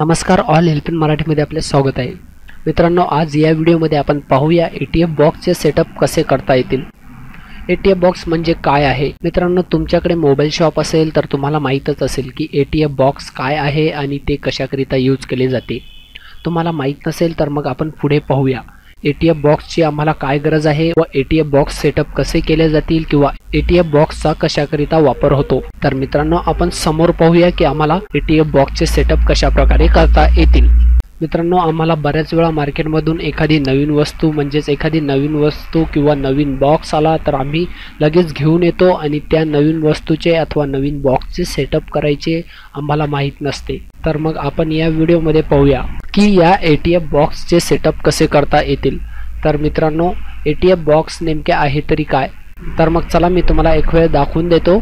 नमस्कार, all help in मराठीमध्ये आपले स्वागत आहे. मित्रांनो, आज या व्हिडिओमध्ये आपण पाहूया ATM बॉक्सचे सेटअप कसे करता येतील. ATM बॉक्स म्हणजे काय आहे. मित्रांनो, तुमच्याकडे मोबाईल शॉप असेल तर तुम्हाला माहीतच असेल की ATM बॉक्स काय आहे आणि ते कशाकरिता यूज केले जाते. तुम्हाला माहीत नसेल तर मग आपण पुढे पाहूया. ATM बॉक्सची आम्हाला काय गरज आहे व ATM बॉक्स सेटअप कसे केले जातील किंवा ATM बॉक्सचा कशाकरिता वापर होतो. तर मित्रांनो, आपण समोर पाहूया की आम्हाला ATM बॉक्सचे सेटअप कशा प्रकारे करता येतील. मित्रांनो, आम्हाला बऱ्याच वेळा मार्केटमधून एखादी नवीन वस्तू किंवा नवीन बॉक्स आला तर आम्ही लगेच घेऊन येतो आणि त्या नवीन वस्तूचे अथवा नवीन बॉक्सचे सेटअप करायचे आम्हाला माहीत नसते. तर मग आपण या व्हिडिओमध्ये पाहूया की या ATM बॉक्सचे सेटअप कसे करता येतील. तर मित्रांनो, ATM बॉक्स नेमके आहे तरी काय. तर मग चला मी तुम्हाला एक वेळ दाखवून देतो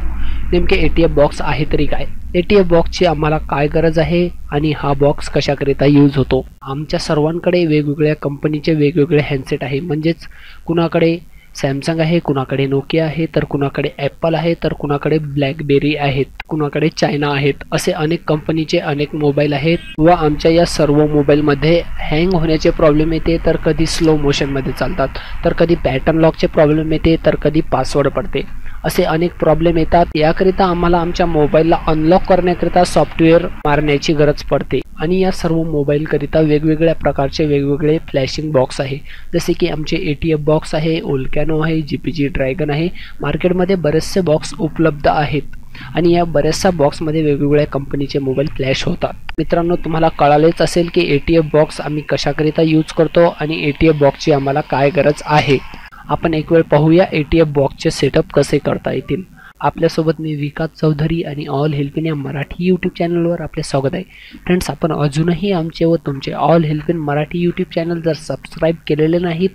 नेमके ATM बॉक्स आहे तरी काय. ATM बॉक्सची आम्हाला काय गरज आहे आणि हा बॉक्स कशाकरिता यूज होतो. आमच्या सर्वांकडे वेगवेगळ्या कंपनीचे वेगवेगळे हँडसेट आहे. म्हणजेच कुणाकडे सॅमसंग आहे, कुणाकडे नोकिया आहे, तर कुणाकडे ॲपल आहे, तर कुणाकडे ब्लॅकबेरी आहेत, कुणाकडे चायना आहेत. असे अनेक कंपनीचे अनेक मोबाईल आहेत व आमच्या या सर्व मोबाईलमध्ये हँग होण्याचे प्रॉब्लेम येते, तर कधी स्लो मोशनमध्ये चालतात, तर कधी पॅटर्न लॉकचे प्रॉब्लेम येते, तर कधी पासवर्ड पडते. असे अनेक प्रॉब्लेम येतात. याकरिता आम्हाला आमच्या मोबाईलला अनलॉक करण्याकरिता सॉफ्टवेअर मारण्याची गरज पडते आणि या सर्व मोबाईलकरिता वेगवेगळ्या प्रकारचे वेगवेगळे फ्लॅशिंग बॉक्स आहे. जसे की आमचे ATM बॉक्स आहे, ओल्कॅनो आहे, GPG ड्रॅगन आहे. मार्केटमध्ये बरेचसे बॉक्स उपलब्ध आहेत आणि या बऱ्याचशा बॉक्समध्ये वेगवेगळ्या कंपनीचे मोबाईल फ्लॅश होतात. मित्रांनो, तुम्हाला कळालेच असेल की ATM बॉक्स आम्ही कशाकरिता यूज करतो आणि ATM बॉक्सची आम्हाला काय गरज आहे. आपण एक वेळ पाहूया ATM बॉक्सचे सेटअप कसे करता येतील. आपल्यासोबत मी विकास चौधरी आणि ऑल हेल्प इन या मराठी यूट्यूब चॅनलवर आपले स्वागत आहे. फ्रेंड्स, आपण अजूनही आमचे व तुमचे all help in Marathi YouTube channel जर सबस्क्राईब केलेले नाहीत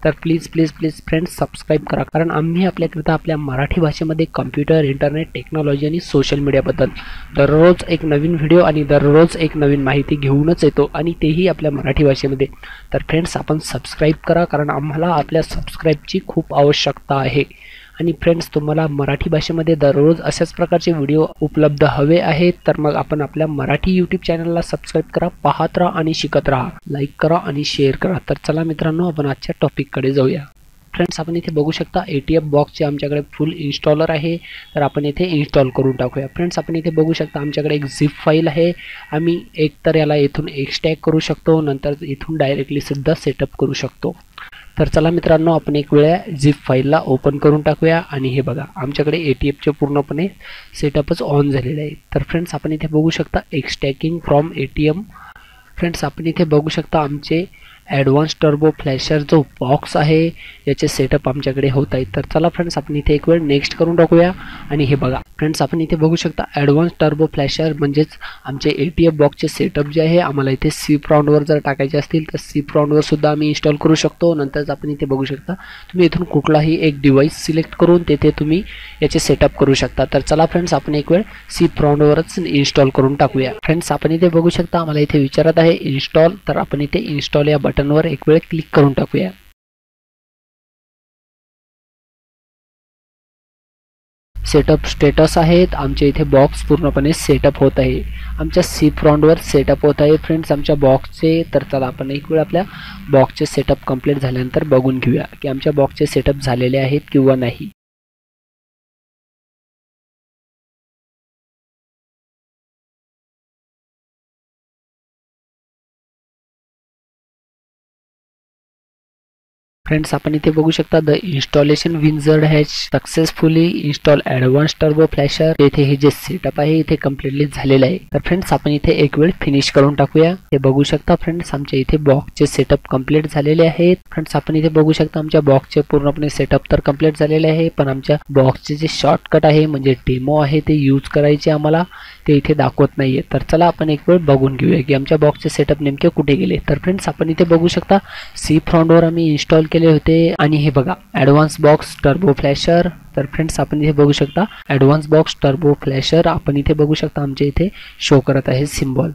तर प्लीज फ्रेंड्स सबस्क्राईब करा. कारण आम्ही आपल्याकरिता आपल्या मराठी भाषेमध्ये कम्प्युटर, इंटरनेट, टेक्नॉलॉजी आणि सोशल मीडियाबद्दल दररोज एक नवीन व्हिडिओ आणि दररोज एक नवीन माहिती घेऊनच येतो आणि तेही आपल्या मराठी भाषेमध्ये. तर फ्रेंड्स, आपण सबस्क्राईब करा कारण आम्हाला आपल्या सबस्क्राईबची खूप आवश्यकता आहे. आणि फ्रेंड्स, तुम्हाला मराठी भाषेमध्ये दररोज अशाच प्रकारचे व्हिडिओ उपलब्ध हवे आहेत तर मग आपण आपल्या मराठी यूट्यूब चॅनलला सबस्क्राईब करा, पाहत राहा आणि शिकत राहा, लाईक करा आणि शेअर करा. तर चला मित्रांनो, आपण आजच्या टॉपिककडे जाऊया. फ्रेंड्स, आपण इथे बघू शकता ATM बॉक्सचे आमच्याकडे फुल इन्स्टॉलर आहे. तर आपण इथे इन्स्टॉल करून टाकूया. फ्रेंड्स, आपण इथे बघू शकता आमच्याकडे एक झिप फाईल आहे. आम्ही एक तर याला इथून एक्सट्रॅक्ट करू शकतो, नंतर इथून डायरेक्टली सुद्धा सेटअप करू शकतो. तर चला मित्रांनो, आपण एक वेळा झिप फाईलला ओपन करून टाकूया आणि हे बघा आमच्याकडे ATMचे पूर्णपणे सेटअपच ऑन झालेले आहे. तर फ्रेंड्स, आपण इथे बघू शकता एक्सट्रॅक्टिंग फ्रॉम ATM. फ्रेंड्स, आपण इथे बघू शकता आमचे ॲडव्हान्स टर्बो फ्लॅशर जो बॉक्स आहे याचे सेटअप आमच्याकडे होत आहे. तर चला फ्रेंड्स, आपण इथे एक वेळ नेक्स्ट करून टाकूया आणि हे बघा फ्रेंड्स, आपण इथे बघू शकता ॲडव्हान्स टर्बो फ्लॅशर म्हणजेच आमचे ATM बॉक्सचे सेटअप जे आहे आम्हाला इथे SIP-ROMवर जर टाकायचे असतील तर SIP-ROMवर सुद्धा आम्ही इन्स्टॉल करू शकतो. नंतर आपण इथे बघू शकता तुम्ही इथून कुठलाही एक डिव्हाइस सिलेक्ट करून तेथे तुम्ही याचे सेटअप करू शकता. तर चला फ्रेंड्स, आपण एक वेळ SIP-ROMवरच इन्स्टॉल करून टाकूया. फ्रेंड्स, आपण इथे बघू शकता आम्हाला इथे विचारत आहे इन्स्टॉल. तर आपण इथे इन्स्टॉल या बटनवर एक वेळ क्लिक करून टाकूया. सेटअप स्टेटस आहेत आमच्या इथे बॉक्स पूर्णपणे सेटअप होत आहे. आमच्या SIP-ROMवर सेटअप होत आहे फ्रेंड्स आमच्या बॉक्सचे. तर चला आपण एक वेळ आपल्या बॉक्सचे सेटअप कंप्लीट झाल्यानंतर बघून घेऊया की आमच्या बॉक्सचे सेटअप झालेले आहेत किंवा नाही. फ्रेंड्स, आपण इथे बघू शकता the installation wizard has successfully install advance turbo flasher. येथे हे जे सेटअप आहे इथे कम्प्लिटली झालेलं आहे. तर फ्रेंड्स, आपण इथे एक वेळ फिनिश करून टाकूया. हे बघू शकता फ्रेंड्स, आमच्या इथे बॉक्सचे सेटअप कम्प्लीट झालेले आहेत. फ्रेंड्स, आपण इथे बघू शकता आमच्या बॉक्सचे पूर्णपणे सेटअप तर कम्प्लीट झालेले आहे, पण आमच्या बॉक्सचे जे शॉर्टकट आहे म्हणजे डेमो आहे ते यूज करायचे आम्हाला ते इथे दाखवत नाहीये. तर चला आपण एक वेळ बघून घेऊया की आमच्या बॉक्सचे सेटअप नेमके कुठे गेले. तर फ्रेंड्स, आपण इथे बघू शकता SIP-ROMवर आम्ही इन्स्टॉल केले होते आणि हे बघा ॲडव्हान्स बॉक्स टर्बो फ्लॅशर. तर फ्रेंड्स, आपण इथे बघू शकता ॲडव्हान्स बॉक्स टर्बो फ्लॅशर आपण इथे बघू शकता आमच्या इथे शो करत आहे सिम्बॉल.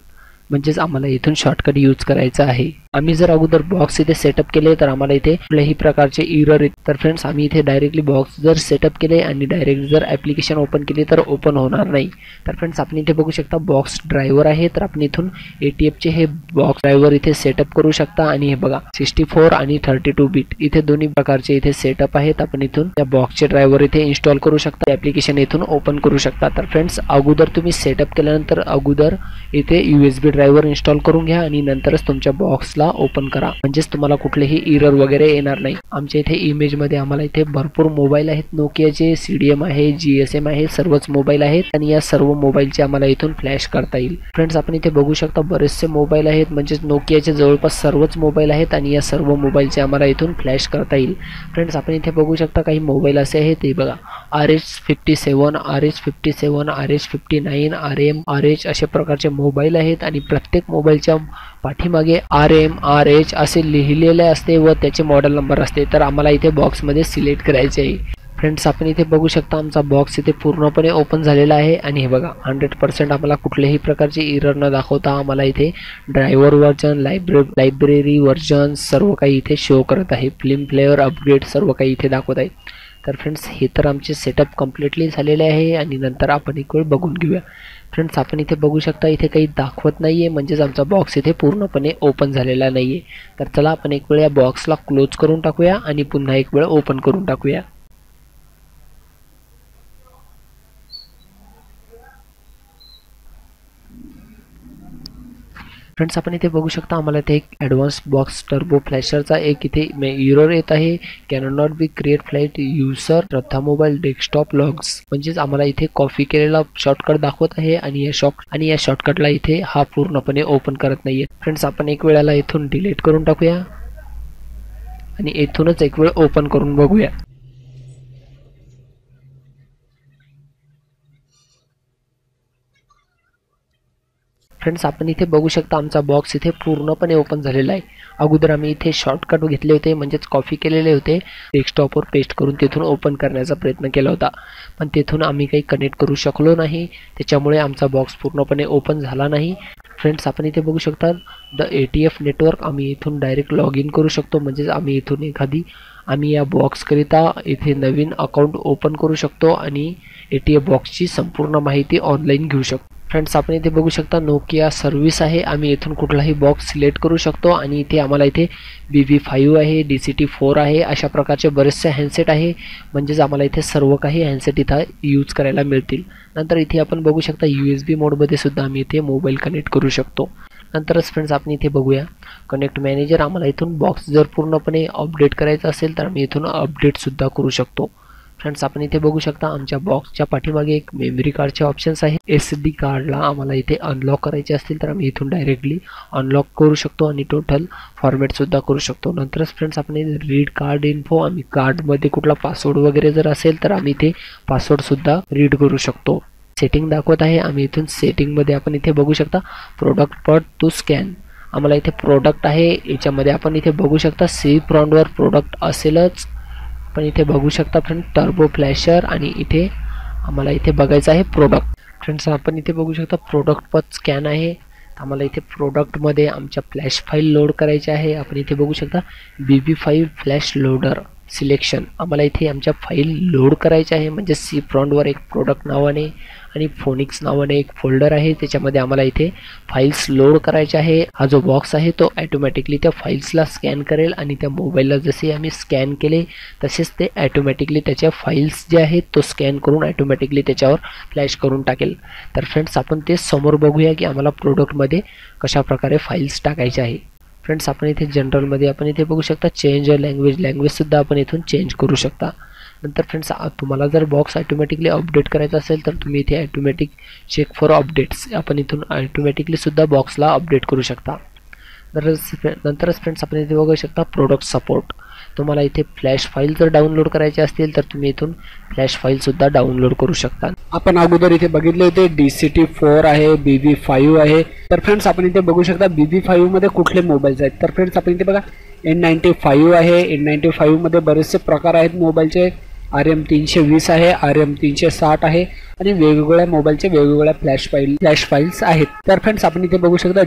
म्हणजेच आम्हाला इथून शॉर्टकट यूज करायचा आहे। आम्ही जर अगोदर बॉक्स इथे सेटअप केले तर आम्हाला इथे कुठल्याही प्रकारचे एरर येत। तर फ्रेंड्स आम्ही इथे डायरेक्टली बॉक्स जर सेटअप केले आणि डायरेक्ट जर ॲप्लिकेशन ओपन केली तर ओपन होणार नाही। तर फ्रेंड्स आपण इथे बघू शकता बॉक्स ड्रायव्हर आहे, तर आपण इथून ATFचे हे बॉक्स ड्रायव्हर इथे सेटअप करू शकता। आणि हे बघा 64 आणि 32 बिट इथे दोन्ही प्रकारचे इथे सेटअप आहेत। आपण इथून त्या बॉक्सचे ड्रायव्हर इथे इन्स्टॉल करू शकता, ॲप्लिकेशन इथून ओपन करू शकता। तर फ्रेंड्स अगोदर तुम्ही सेटअप केल्यानंतर अगोदर इथे USB ड्रायव्हर इन्स्टॉल करून घ्या आणि नंतरच तुमच्या बॉक्सला ओपन करा, म्हणजेच तुम्हाला कुठलेही एरर वगैरे येणार नाही। आमच्या इथे इमेज मध्ये आम्हाला इथे भरपूर मोबाईल आहेत, नोकियाचे, CDM आहे, GSM आहे, सर्वच मोबाईल आहेत आणि या सर्व मोबाईलचे आम्हाला इथून फ्लॅश करता येईल। फ्रेंड्स आपण इथे बघू शकता बरेचसे मोबाईल आहेत, म्हणजेच नोकियाचे जवळपास सर्वच मोबाईल आहेत आणि या सर्व मोबाईलचे आम्हाला इथून फ्लॅश करता येईल। फ्रेंड्स आपण इथे बघू शकता काही मोबाईल असे आहेत, हे बघा RH57, RH57, RH59, RM, RH अशा प्रकारचे मोबाईल आहेत आणि प्रत्येक मोबाईलच्या पाठीमागे RM, RH असे लिहिलेले असते व त्याचे मॉडेल नंबर असते। तर आम्हाला इथे बॉक्समध्ये सिलेक्ट करायचे आहे। फ्रेंड्स आपण इथे बघू शकता आमचा बॉक्स इथे पूर्णपणे ओपन झालेला आहे आणि हे बघा 100% आम्हाला कुठल्याही प्रकारचे एरर न दाखवता आम्हाला इथे ड्रायव्हर वर्जन, लायब्ररी वर्जन सर्व काही इथे शो करत आहे। फिल्म प्लेअर अपग्रेड सर्व काही इथे दाखवत आहे। तर फ्रेंड्स हे तर आमचे सेटअप कम्प्लिटली झालेले आहे आणि नंतर आपण एक वेळ बघून घेऊया। फ्रेंड्स आपण इथे बघू शकता इथे काही दाखवत नाही आहे, म्हणजेच आमचा बॉक्स इथे पूर्णपणे ओपन झालेला नाही आहे। तर चला आपण एक वेळ या बॉक्सला क्लोज करून टाकूया आणि पुन्हा एक वेळ ओपन करून टाकूया। फ्रेंड्स आपण इथे बघू शकता आम्हाला इथे एक ॲडव्हान्स बॉक्स टर्बो फ्लॅशरचा एक इथे एरर येत आहे, can not be create flight user Shraddha mobile desktop logs, म्हणजेच आम्हाला इथे कॉपी केलेला शॉर्टकट दाखवत आहे आणि या शॉर्टकटला इथे हा पूर्णपणे ओपन करत नाहीये। फ्रेंड्स आपण एक वेळेला इथून डिलीट करून टाकूया आणि इथूनच एक वेळ ओपन करून बघूया। फ्रेंड्स आपण इथे बघू शकता आमचा बॉक्स इथे पूर्णपणे ओपन झालेला आहे। अगोदर आम्ही इथे शॉर्टकट घेतले होते, म्हणजेच कॉपी केलेले होते, डेस्कटॉपवर पेस्ट करून तिथून ओपन करण्याचा प्रयत्न केला होता, पण तिथून आम्ही काही कनेक्ट करू शकलो नाही, त्याच्यामुळे आमचा बॉक्स पूर्णपणे ओपन झाला नाही। फ्रेंड्स आपण इथे बघू शकता द ATF नेटवर्क आम्ही इथून डायरेक्ट लॉग इन करू शकतो, म्हणजेच आम्ही इथून आम्ही या बॉक्सकरिता इथे नवीन अकाउंट ओपन करू शकतो आणि ATF बॉक्सची संपूर्ण माहिती ऑनलाईन घेऊ शकतो। फ्रेंड्स आपण इथे बघू शकता नोकिया सर्व्हिस आहे, आम्ही इथून कुठलाही बॉक्स सिलेक्ट करू शकतो आणि इथे आम्हाला इथे BB5 आहे, DCT4 आहे, अशा प्रकारचे बरेचसे हँडसेट आहे, म्हणजेच आम्हाला इथे सर्व काही हँडसेट इथं यूज करायला मिळतील। नंतर इथे आपण बघू शकता USB मोडमध्ये सुद्धा आम्ही इथे मोबाईल कनेक्ट करू शकतो। नंतरच फ्रेंड्स आपण इथे बघूया कनेक्ट मॅनेजर, आम्हाला इथून बॉक्स जर पूर्णपणे अपडेट करायचा असेल तर आम्ही इथून अपडेट सुद्धा करू शकतो। फ्रेंड्स आपण इथे बघू शकता आमच्या बॉक्सच्या पाठीमागे एक मेमरी कार्डचे ऑप्शन्स आहे। SD कार्डला आम्हाला इथे अनलॉक करायचे असतील तर आम्ही इथून डायरेक्टली अनलॉक करू शकतो आणि टोटल फॉर्मॅट सुद्धा करू शकतो। नंतरच फ्रेंड्स आपण रीड कार्ड इन्फो, आम्ही कार्डमध्ये कुठला पासवर्ड वगैरे जर असेल तर आम्ही इथे पासवर्ड सुद्धा रीड करू शकतो। सेटिंग दाखवत आहे, आम्ही इथून सेटिंगमध्ये आपण इथे बघू शकता प्रोडक्ट पट टू स्कॅन, आम्हाला इथे प्रोडक्ट आहे, याच्यामध्ये आपण इथे बघू शकता CPRONवर प्रोडक्ट असेलच, पण इथे बघू शकता फ्रेंड टर्बो फ्लॅशर आणि इथे आम्हाला इथे बघायचं आहे प्रोडक्ट। फ्रेंड्स आपण इथे बघू शकता प्रोडक्ट पथ स्कॅन आहे, आम्हाला इथे प्रोडक्टमध्ये आमच्या फ्लॅश फाईल लोड करायची आहे। आपण इथे बघू शकता BB5 फ्लॅश लोडर सिलेक्शन, आम्हाला इथे आमच्या फाईल लोड करायच्या आहे, म्हणजे CPRONवर एक प्रोडक्ट नावाने आणि फोनिक्स नावाने एक फोल्डर आहे, त्याच्यामध्ये आम्हाला इथे फाईल्स लोड करायच्या आहे। हा जो बॉक्स आहे तो ऑटोमॅटिकली त्या फाईल्सला स्कॅन करेल आणि त्या मोबाईलला जसे आम्ही स्कॅन केले तसेच ते ऑटोमॅटिकली त्याच्या फाईल्स जे आहेत तो स्कॅन करून ऑटोमॅटिकली त्याच्यावर फ्लॅश करून टाकेल। तर फ्रेंड्स आपण ते समोर बघूया की आम्हाला प्रोडक्टमध्ये कशा प्रकारे फाईल्स टाकायचे आहे। फ्रेंड्स आपण इथे जनरलमध्ये आपण इथे बघू शकता चेंज लँग्वेज सुद्धा आपण इथून चेंज करू शकता। नंतर फ्रेंड्स तुम्हाला जर बॉक्स ऑटोमॅटिकली अपडेट करायचा असेल तर तुम्ही इथे ऑटोमॅटिक चेक फॉर अपडेट्स आपण इथून ऑटोमॅटिकली सुद्धा बॉक्सला अपडेट करू शकता। नंतरच फ्रेंड्स आपण इथे बघू शकता प्रोडक्ट सपोर्ट, तुम्हाला इथे फ्लॅश फाईल जर डाउनलोड करायचे असतील तर तुम्ही इथून फ्लॅश फाईल सुद्धा डाउनलोड करू शकता। आपण अगोदर इथे बघितले होते DCT4 आहे, BB5 आहे, तर फ्रेंड्स आपण इथे बघू शकता BB5 मध्ये कुठले मोबाईल्स आहेत। तर फ्रेंड्स आपण इथे बघा N95 आहे, N95 मध्ये बरेचसे प्रकार आहेत मोबाईलचे, RM 320 आहे, RM 360 आहे आणि वेगवेगळ्या मोबाईलचे वेगवेगळ्या फ्लॅश फाईल्स आहेत. तर फ्रेंड्स आपण इथे बघू शकता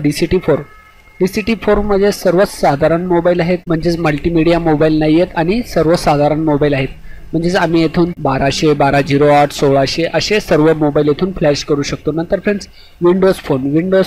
DCT-4 म्हणजे सर्वात साधारण मोबाईल आहेत, म्हणजेच मल्टीमीडिया मोबाईल नाही आहेत आणि सर्वसाधारण मोबाईल आहेत. म्हणजेच आम्ही येथून 1200, 1208, 1600 असे सर्व मोबाईल येथून फ्लॅश करू शकतो. नंतर फ्रेंड्स विंडोज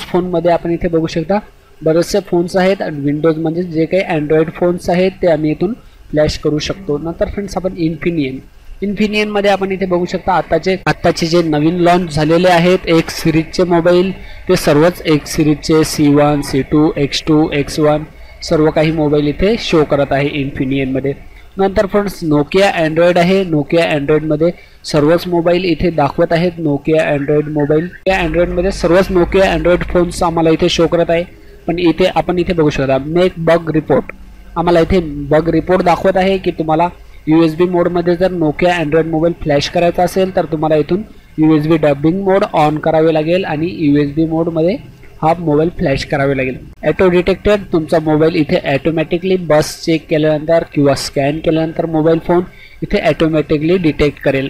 फोनमध्ये आपण इथे बघू शकता बरेचसे फोन्स आहेत आणि विंडोज म्हणजे जे काही अँड्रॉइड फोन्स आहेत ते आम्ही इथून फ्लॅश करू शकतो. नंतर फ्रेंड्स आपण इन्फिनियन मध्ये आपण इथे बघू शकता आत्ताचे जे नवीन लॉन्च झालेले आहेत एक सिरीजचे मोबाईल, ते सर्वच एक सिरीजचे C1, C2, X2, X1 सर्व काही मोबाईल इथे शो करत आहे इन्फिनियन मध्ये. नंतर फ्रेंड्स नोकिया अँड्रॉइड आहे. नोकिया अँड्रॉइडमध्ये सर्वच मोबाईल इथे दाखवत आहेत. नोकिया अँड्रॉइड मोबाईल या अँड्रॉइडमध्ये सर्वच नोकिया अँड्रॉइड फोन्स आम्हाला इथे शो करत आहे. पण इथे आपण इथे बघू शकता मेक बग रिपोर्ट, आम्हाला इथे बग रिपोर्ट दाखवत आहे की तुम्हाला USB मोडमध्ये जर नोकिया अँड्रॉइड मोबाईल फ्लॅश करायचा असेल तर तुम्हाला इथून USB डबिंग मोड ऑन करावे लागेल आणि USB मोडमध्ये हा मोबाईल फ्लॅश करावे लागेल. ऑटो डिटेक्टेड, तुमचा मोबाईल इथे ऑटोमॅटिकली बस चेक केल्यानंतर किंवा स्कॅन केल्यानंतर मोबाईल फोन इथे ऑटोमॅटिकली डिटेक्ट करेल.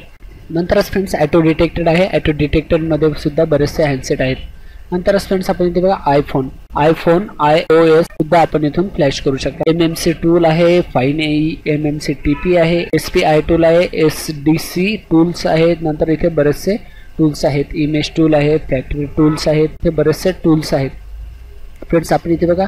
नंतरच फ्रेंड्स ऑटो डिटेक्टेड आहे. ऑटो डिटेक्टेडमध्ये सुद्धा बरेचसे हँडसेट आहेत. नंतरच फ्रेंड्स आपण इथे बघा आयफोन iOS सुद्धा आपण इथून फ्लॅश करू शकता. MMC टूल आहे, फाईन AE, MMC TP आहे, SPI टूल आहे, SDC टूल्स आहेत. नंतर इथे बरेचसे टूल्स आहेत, इमेज टूल आहे, फॅक्टरी टूल्स आहेत, हे बरेचसे टूल्स आहेत. फ्रेंड्स आपण इथे बघा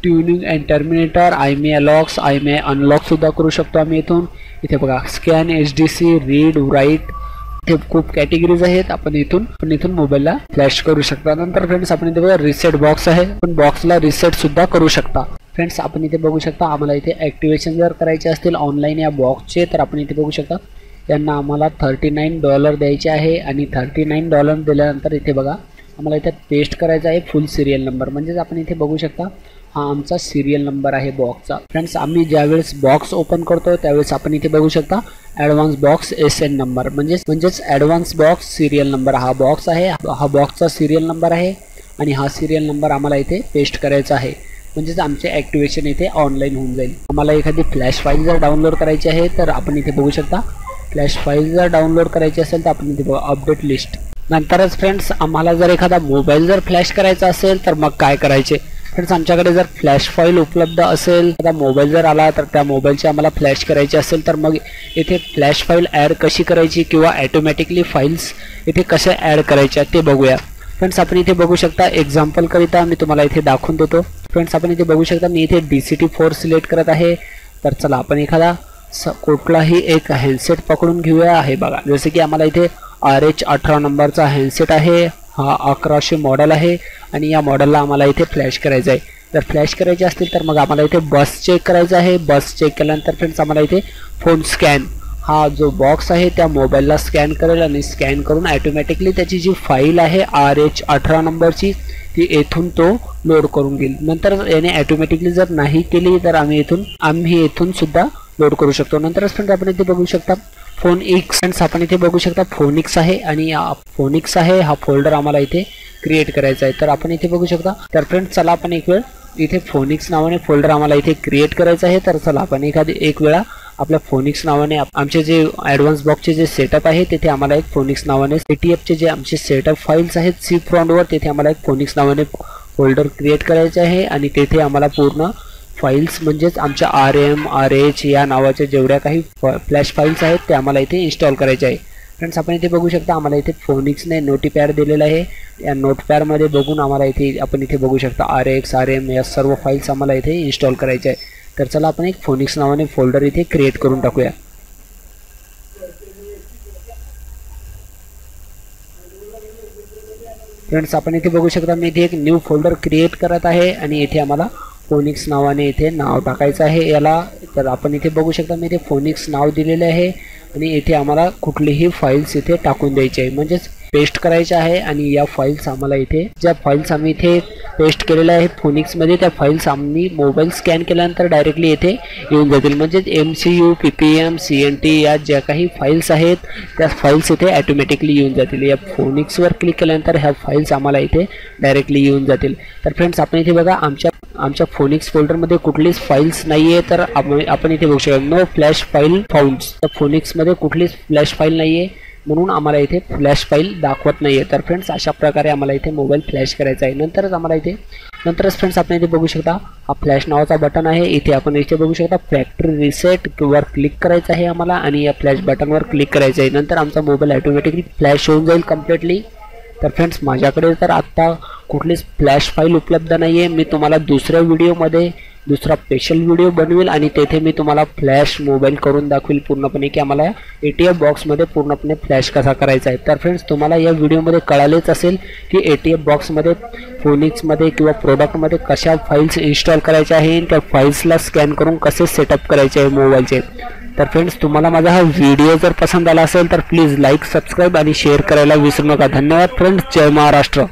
tuning and terminator, IMEI locks, IMEI unlock सुद्धा करू शकतो आम्ही इथून. इथे बघा स्कॅन, HDC, रीड, राईट, हे खूप कॅटेगरीज आहेत. आपण इथून मोबाईलला फ्लॅश करू शकता. नंतर फ्रेंड्स आपण इथे बघा रिसेट बॉक्स आहे, पण बॉक्सला रिसेट सुद्धा करू शकता. फ्रेंड्स आपण इथे बघू शकता आम्हाला इथे ॲक्टिवेशन जर करायचे असतील ऑनलाईन या बॉक्सचे तर आपण इथे बघू शकता त्यांना आम्हाला $39 द्यायचे आहे आणि $39 दिल्यानंतर इथे बघा आम्हाला इथे पेस्ट करायचा आहे फुल सिरियल नंबर. म्हणजेच आपण इथे बघू शकता हा आमचा सिरियल नंबर आहे बॉक्सचा. फ्रेंड्स आम्ही ज्यावेळेस बॉक्स ओपन करतो त्यावेळेस आपण इथे बघू शकता ॲडव्हान्स बॉक्स SN नंबर म्हणजेच ॲडव्हान्स बॉक्स सिरियल नंबर हा बॉक्स आहे. हा बॉक्सचा सिरियल नंबर आहे आणि हा सिरियल नंबर आम्हाला इथे पेस्ट करायचा आहे. म्हणजेच आमचे ॲक्टिवेशन इथे ऑनलाईन होऊन जाईल. आम्हाला एखादी फ्लॅश फाईल जर डाउनलोड करायची आहे तर आपण इथे बघू शकता फ्लॅश फाईल जर डाउनलोड करायची असेल तर आपण इथे बघा अपडेट लिस्ट. नंतरच फ्रेंड्स आम्हाला जर एखादा मोबाईल जर फ्लॅश करायचा असेल तर मग काय करायचे. फ्रेंड्स आमच्याकडे जर फ्लॅश फाईल उपलब्ध असेल, एखादा मोबाईल जर आला तर त्या मोबाईलची आम्हाला फ्लॅश करायची असेल तर मग इथे फ्लॅश फाईल ॲड कशी करायची किंवा ॲटोमॅटिकली फाईल्स इथे कशा ॲड करायच्या ते बघूया. फ्रेंड्स आपण इथे बघू शकता एक्झाम्पल करिता मी तुम्हाला इथे दाखवून देतो. फ्रेंड्स आपण इथे बघू शकता मी इथे DCT-4 सिलेक्ट करत आहे. तर चला आपण एखादा कुठलाही एक हँडसेट पकडून घेऊया. आहे बघा जसे की आम्हाला इथे RH18 नंबरचा हँडसेट आहे. हा 1100 मॉडेल आहे आणि या मॉडेलला आम्हाला इथे फ्लॅश करायचं आहे. जर फ्लॅश करायचे असतील तर मग आम्हाला इथे बस चेक करायचं आहे. बस चेक केल्यानंतर फ्रेंड्स आम्हाला इथे फोन स्कॅन हा जो बॉक्स आहे त्या मोबाईलला स्कॅन करेल आणि स्कॅन करून ऑटोमॅटिकली त्याची जी फाईल आहे RH18 नंबरची ती येथून तो लोड करून घेईल. नंतर याने ऑटोमॅटिकली जर नाही केली तर आम्ही इथून सुद्धा लोड करू शकतो. नंतरच फ्रेंड्स आपण इथे बघू शकता फोनिक्स. फ्रेंड्स आपण इथे बघू शकता फोनिक्स आहे आणि फोनिक्स आहे हा फोल्डर आम्हाला इथे क्रिएट करायचा आहे. तर आपण इथे बघू शकता. तर फ्रेंड्स चला आपण एक वेळ इथे फोनिक्स नावाने फोल्डर आम्हाला इथे क्रिएट करायचं आहे. तर चला आपण एक वेळा आपल्या फोनिक्स नावाने आमचे जे ॲडव्हान्स बॉक्सचे जे सेटअप आहे तिथे आम्हाला एक फोनिक्स नावाने ATFचे जे आमचे सेटअप फाईल्स आहेत C-Frontवर तिथे आम्हाला एक फोनिक्स नावाने फोल्डर क्रिएट करायचे आहे आणि तेथे आम्हाला पूर्ण फाईल्स म्हणजेच आमच्या RM, RH या नावाच्या जेवढ्या काही फ्लॅश फाईल्स आहेत ते आम्हाला इथे इन्स्टॉल करायचे आहे. फ्रेंड्स आपण इथे बघू शकता आम्हाला इथे फोनिक्सने नोटपॅड दिलेला आहे. या नोटपॅडमध्ये बघून आम्हाला आपण इथे बघू शकता RX, RM या सर्व फाईल्स आम्हाला इथे इन्स्टॉल करायचे आहे. तर चला आपण एक फोनिक्स नावाने फोल्डर इथे क्रिएट करून टाकूया. फ्रेंड्स आपण इथे बघू शकता मी इथे एक न्यू फोल्डर क्रिएट करत आहे आणि इथे आम्हाला फोनिक्स नावाने इथे नाव टाकायचं आहे याला. तर आपण इथे बघू शकता मी इथे फोनिक्स नाव दिलेले आहे आणि इथे आम्हाला कुठलीही फाईल्स इथे टाकून द्यायची आहे म्हणजेच पेस्ट करायचे आहे. आणि या फाईल्स आम्हाला इथे ज्या फाईल्स आम्ही इथे पेस्ट केलेल्या आहे फोनिक्समध्ये, त्या फाईल्स आम्ही मोबाईल स्कॅन केल्यानंतर डायरेक्टली येथे येऊन जातील. म्हणजे MCU, PPM, CNT या ज्या काही फाईल्स आहेत त्या फाईल्स इथे ॲटोमॅटिकली येऊन जातील. या फोनिक्सवर क्लिक केल्यानंतर ह्या फाईल्स आम्हाला इथे डायरेक्टली येऊन जातील. तर फ्रेंड्स आपण इथे बघा आमच्या फोनिक्स फोल्डरमध्ये कुठलीच फाईल्स नाही आहे. तर आपण इथे बघू शकतो नो फ्लॅश फाईल फाउंड्स. तर फोनिक्समध्ये कुठलीच फ्लॅश फाईल नाही आहे म्हणून आम्हाला इथे फ्लॅश फाईल दाखवत नाही आहे. तर फ्रेंड्स अशा प्रकारे आम्हाला इथे मोबाईल फ्लॅश करायचा आहे. नंतरच फ्रेंड्स आपण इथे बघू शकता हा फ्लॅश नावाचा बटन आहे. इथे आपण इथे बघू शकता फॅक्टरी रिसेट वर क्लिक करायचं आहे आम्हाला आणि या फ्लॅश बटनवर क्लिक करायचं आहे. नंतर आमचा मोबाईल ऑटोमॅटिकली फ्लॅश होऊन जाईल कम्प्लिटली. तर फ्रेंड्स माझ्याकडे तर आत्ता कुठलीच फ्लॅश फाईल उपलब्ध नाही आहे. मी तुम्हाला दुसऱ्या व्हिडिओमध्ये दुसरा स्पेशल व्हिडिओ बनवेल आणि तेथे मी तुम्हाला फ्लॅश मोबाईल करून दाखवेल पूर्णपणे की आम्हाला ATF बॉक्समध्ये पूर्णपणे फ्लॅश कसा करायचा आहे. तर फ्रेंड्स तुम्हाला या व्हिडिओमध्ये कळालेच असेल की ATF बॉक्समध्ये फोनिक्समध्ये किंवा प्रोडक्टमध्ये कशा फाईल्स इन्स्टॉल करायच्या आहे, त्या फाईल्सला स्कॅन करून कसे सेटअप करायचे आहे मोबाईलचे. तर फ्रेंड्स तुम्हाला माझा हा व्हिडिओ जर पसंत आला असेल तर प्लीज लाईक, सबस्क्राईब आणि शेअर करायला विसरू नका. धन्यवाद फ्रेंड्स. जय महाराष्ट्र.